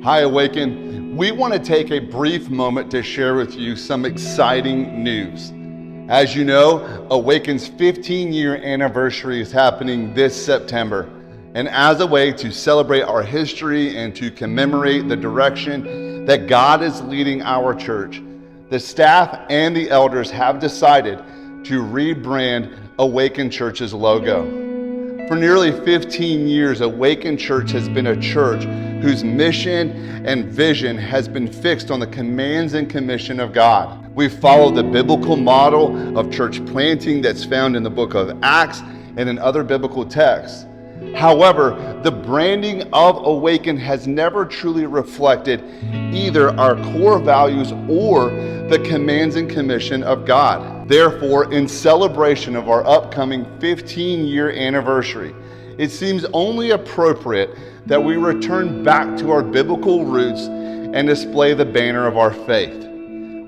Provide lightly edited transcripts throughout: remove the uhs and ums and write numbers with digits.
Hi, Awaken. We want to take a brief moment to share with you some exciting news. As you know, Awaken's 15-year anniversary is happening this September. And as a way to celebrate our history and to commemorate the direction that God is leading our church, the staff and the elders have decided to rebrand Awaken Church's logo. For nearly 15 years, Awaken Church has been a church whose mission and vision has been fixed on the commands and commission of God. We've followed the biblical model of church planting that's found in the book of Acts and in other biblical texts. However, the branding of Awaken has never truly reflected either our core values or the commands and commission of God. Therefore, in celebration of our upcoming 15-year anniversary, it seems only appropriate that we return back to our biblical roots and display the banner of our faith.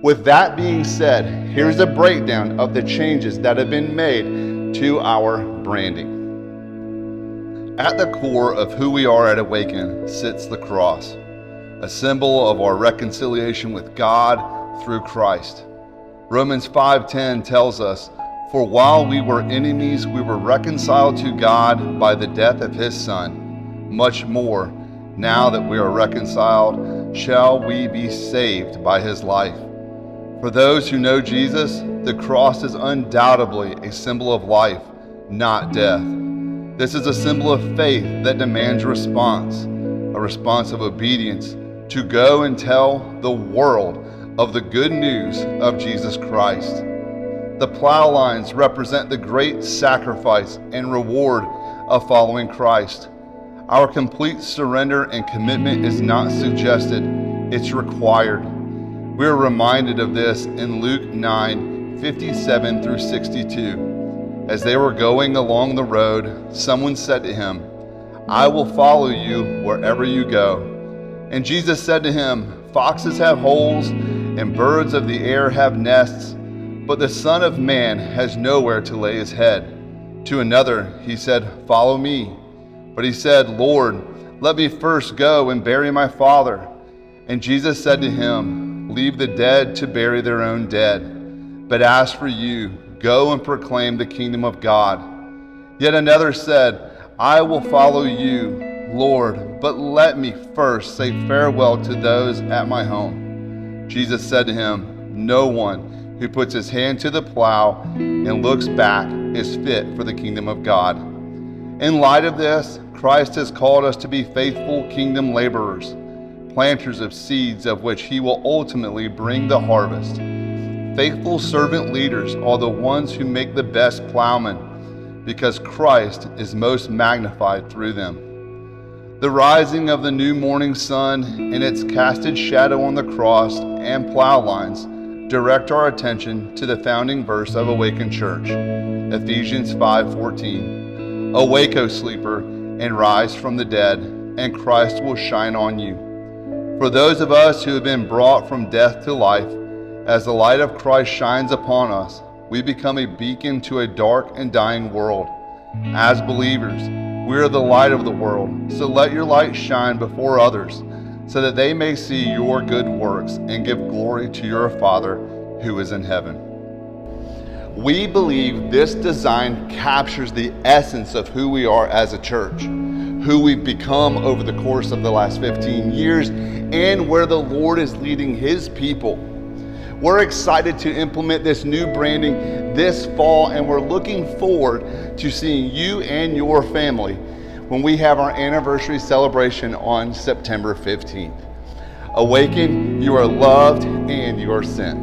With that being said, here's a breakdown of the changes that have been made to our branding. At the core of who we are at Awaken sits the cross, a symbol of our reconciliation with God through Christ. Romans 5:10 tells us, "For while we were enemies, we were reconciled to God by the death of his Son. Much more, now that we are reconciled, shall we be saved by his life." For those who know Jesus, the cross is undoubtedly a symbol of life, not death. This is a symbol of faith that demands response, a response of obedience to go and tell the world of the good news of Jesus Christ. The plow lines represent the great sacrifice and reward of following Christ. Our complete surrender and commitment is not suggested, it's required. We are reminded of this in Luke 9:57 through 62. As they were going along the road, someone said to him, "I will follow you wherever you go." And Jesus said to him, "Foxes have holes, and birds of the air have nests, but the Son of Man has nowhere to lay his head." To another he said, "Follow me." But he said, "Lord, let me first go and bury my father." And Jesus said to him, "Leave the dead to bury their own dead. But as for you, go and proclaim the kingdom of God." Yet another said, "I will follow you, Lord, but let me first say farewell to those at my home." Jesus said to him, "No one who puts his hand to the plow and looks back is fit for the kingdom of God." In light of this, Christ has called us to be faithful kingdom laborers, planters of seeds of which he will ultimately bring the harvest. Faithful servant leaders are the ones who make the best plowmen, because Christ is most magnified through them. The rising of the new morning sun and its casted shadow on the cross and plow lines direct our attention to the founding verse of Awaken Church, Ephesians 5:14. "Awake, O sleeper, and rise from the dead, and Christ will shine on you." For those of us who have been brought from death to life, as the light of Christ shines upon us, we become a beacon to a dark and dying world. As believers, we are the light of the world, so let your light shine before others, so that they may see your good works and give glory to your Father who is in heaven. We believe this design captures the essence of who we are as a church, who we've become over the course of the last 15 years, and where the Lord is leading his people. We're excited to implement this new branding this fall, and we're looking forward to seeing you and your family when we have our anniversary celebration on September 15th. Awaken, you are loved and you are sent.